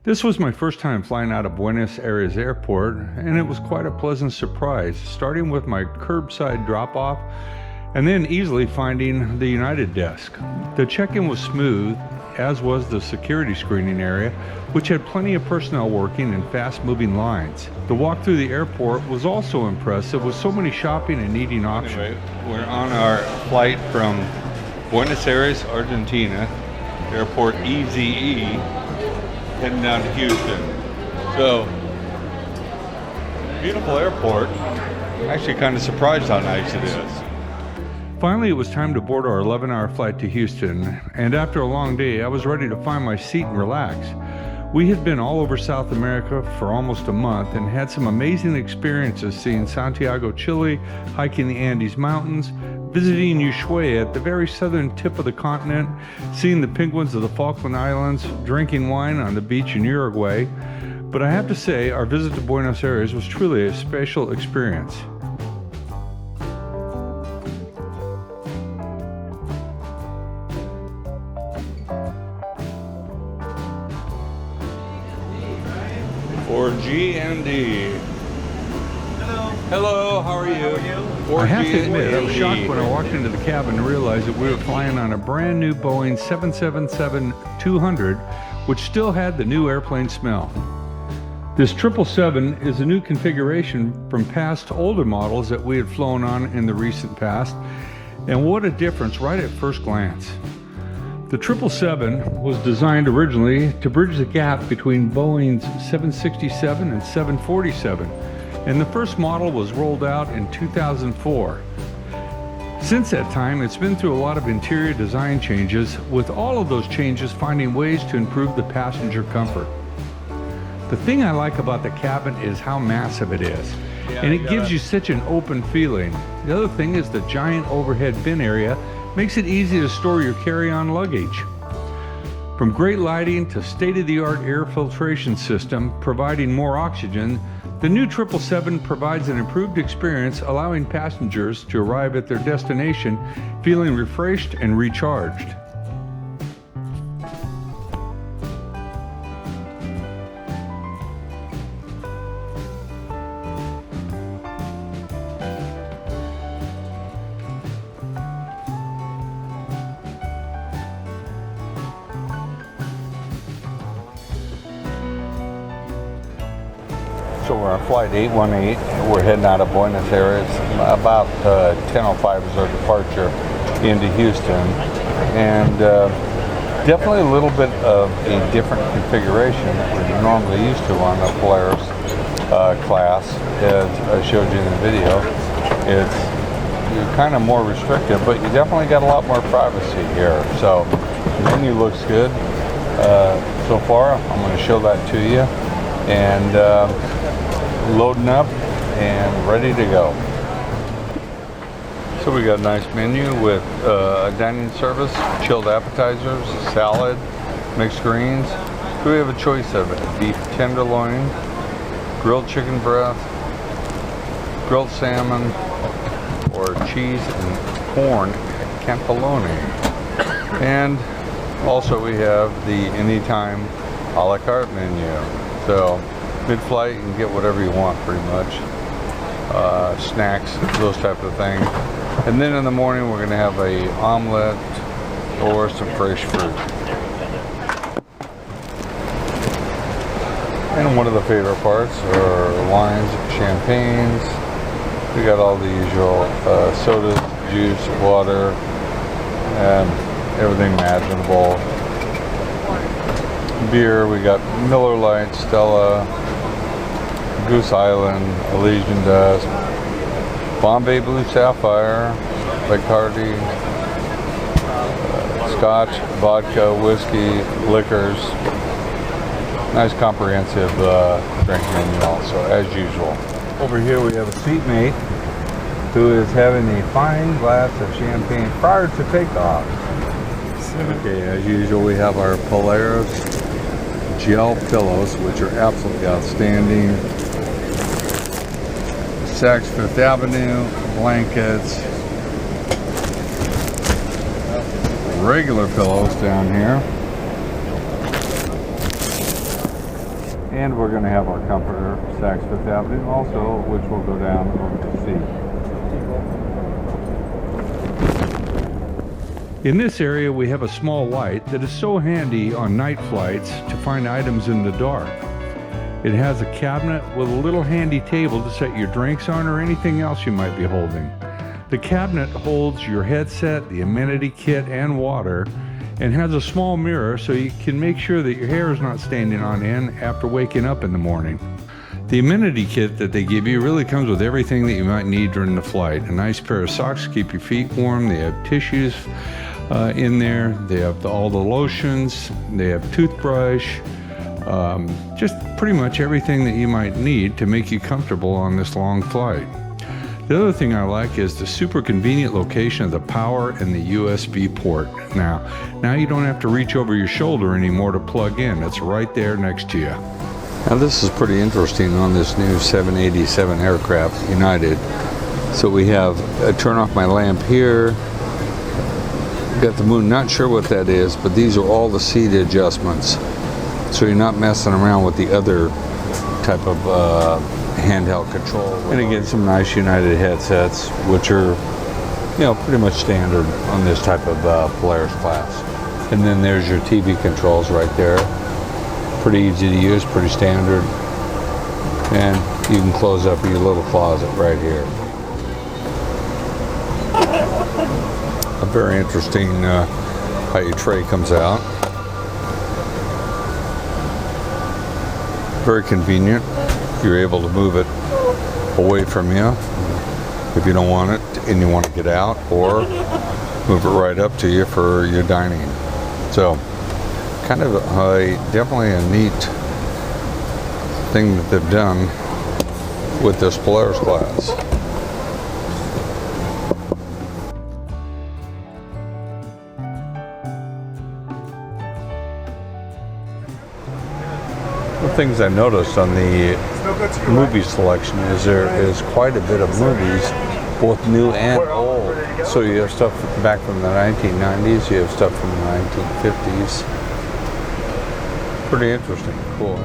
This was my first time flying out of Buenos Aires airport, and it was quite a pleasant surprise, starting with my curbside drop-off and then easily finding the United desk. The check-in was smooth, as was the security screening area, which had plenty of personnel working in fast-moving lines. The walk through the airport was also impressive, with so many shopping and eating options. Anyway, we're on our flight from Buenos Aires, Argentina, airport EZE, heading down to Houston. So, beautiful airport. I'm actually kind of surprised how nice it is. Finally, it was time to board our 11-hour flight to Houston, and after a long day, I was ready to find my seat and relax. We had been all over South America for almost a month and had some amazing experiences seeing Santiago, Chile, hiking the Andes Mountains, visiting Ushuaia at the very southern tip of the continent, seeing the penguins of the Falkland Islands, drinking wine on the beach in Uruguay. But I have to say, our visit to Buenos Aires was truly a special experience. For G&D. Hello, how are you? I have to admit, I was shocked when I walked into the cabin to realize that we were flying on a brand new Boeing 777-200, which still had the new airplane smell. This 777 is a new configuration from past older models that we had flown on in the recent past, and what a difference right at first glance. The 777 was designed originally to bridge the gap between Boeing's 767 and 747. And the first model was rolled out in 2004. Since that time, it's been through a lot of interior design changes, with all of those changes finding ways to improve the passenger comfort. The thing I like about the cabin is how massive it is, and it gives you such an open feeling. The other thing is the giant overhead bin area makes it easy to store your carry-on luggage. From great lighting to state-of-the-art air filtration system providing more oxygen, the new 777 provides an improved experience, allowing passengers to arrive at their destination feeling refreshed and recharged. So we're on flight 818. We're heading out of Buenos Aires. About 10:05 is our departure into Houston. And definitely a little bit of a different configuration that we're normally used to on the Polaris class. As I showed you in the video, it's kind of more restrictive, but you definitely got a lot more privacy here. So the menu looks good so far. I'm going to show that to you. And loading up and ready to go. So we got a nice menu with a dining service, chilled appetizers, salad, mixed greens. So we have a choice of beef tenderloin, grilled chicken breast, grilled salmon, or cheese and corn cannelloni. And also we have the anytime a la carte menu. So mid-flight, you can get whatever you want pretty much. Snacks, those type of things. And then in the morning, we're going to have a omelet or some fresh fruit. And one of the favorite parts are wines, champagnes. We got all the usual sodas, juice, water, and everything imaginable. Beer, we got Miller Lite, Stella, Goose Island, Elysian Dust, Bombay Blue Sapphire, Bacardi, Scotch, vodka, whiskey, liquors. Nice comprehensive drink menu also, as usual. Over here we have a seatmate who is having a fine glass of champagne prior to takeoff. Okay, as usual we have our Polaris gel pillows, which are absolutely outstanding. Saks Fifth Avenue, blankets, regular pillows down here. And we're going to have our comforter, Saks Fifth Avenue, also, which will go down over to C. In this area, we have a small light that is so handy on night flights to find items in the dark. It has a cabinet with a little handy table to set your drinks on or anything else you might be holding. The cabinet holds your headset, the amenity kit, and water, and has a small mirror so you can make sure that your hair is not standing on end after waking up in the morning. The amenity kit that they give you really comes with everything that you might need during the flight. A nice pair of socks to keep your feet warm. They have tissues in there. They have all the lotions. They have toothbrush. Just pretty much everything that you might need to make you comfortable on this long flight. The other thing I like is the super convenient location of the power and the USB port. Now you don't have to reach over your shoulder anymore to plug in. It's right there next to you. Now this is pretty interesting on this new 787 aircraft, United. So we have, turn off my lamp here. Got the moon, not sure what that is, but these are all the seat adjustments. So you're not messing around with the other type of handheld control. And again, some nice United headsets, which are, pretty much standard on this type of Polaris class. And then there's your TV controls right there. Pretty easy to use, pretty standard. And you can close up your little closet right here. A very interesting how your tray comes out. Very convenient. You're able to move it away from you if you don't want it and you want to get out, or move it right up to you for your dining. So kind of definitely a neat thing that they've done with this Polaris class. The things I noticed on the movie selection is there is quite a bit of movies, both new and old. So you have stuff back from the 1990s, you have stuff from the 1950s. Pretty interesting, cool.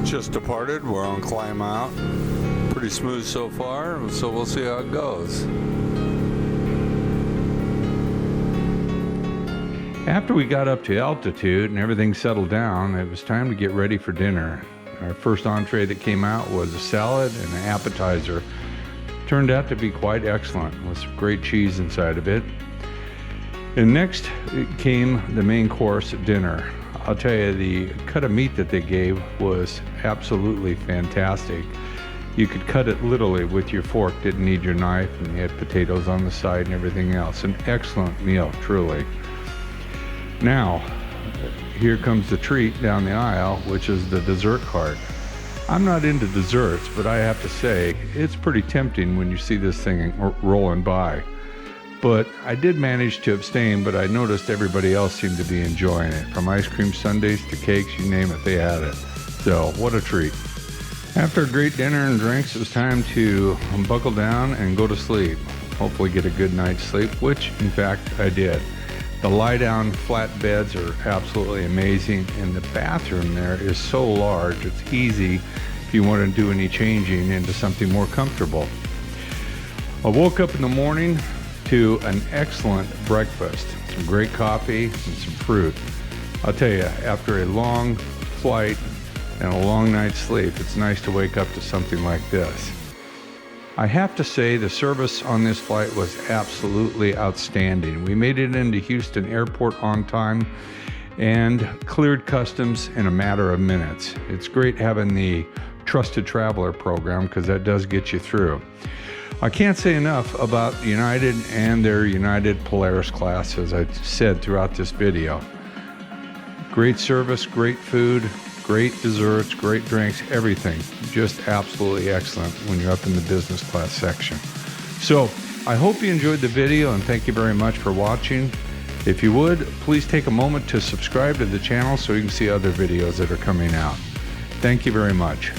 Just departed, we're on climb out. Pretty smooth so far, so we'll see how it goes. After we got up to altitude and everything settled down, it was time to get ready for dinner. Our first entree that came out was a salad and an appetizer. Turned out to be quite excellent, with some great cheese inside of it. And next came the main course dinner. I'll tell you, the cut of meat that they gave was absolutely fantastic. You could cut it literally with your fork, didn't need your knife, and they had potatoes on the side and everything else. An excellent meal, truly. Now, here comes the treat down the aisle, which is the dessert cart. I'm not into desserts, but I have to say, it's pretty tempting when you see this thing rolling by. But I did manage to abstain, but I noticed everybody else seemed to be enjoying it. From ice cream sundaes to cakes, you name it, they had it. So, what a treat. After a great dinner and drinks, it was time to buckle down and go to sleep. Hopefully get a good night's sleep, which, in fact, I did. The lie-down flat beds are absolutely amazing, and the bathroom there is so large, it's easy if you want to do any changing into something more comfortable. I woke up in the morning to an excellent breakfast, some great coffee and some fruit. I'll tell you, after a long flight and a long night's sleep, it's nice to wake up to something like this. I have to say the service on this flight was absolutely outstanding. We made it into Houston Airport on time and cleared customs in a matter of minutes. It's great having the Trusted Traveler program because that does get you through. I can't say enough about United and their United Polaris Class, as I said throughout this video. Great service, great food, great desserts, great drinks, everything. Just absolutely excellent when you're up in the business class section. So I hope you enjoyed the video, and thank you very much for watching. If you would, please take a moment to subscribe to the channel so you can see other videos that are coming out. Thank you very much.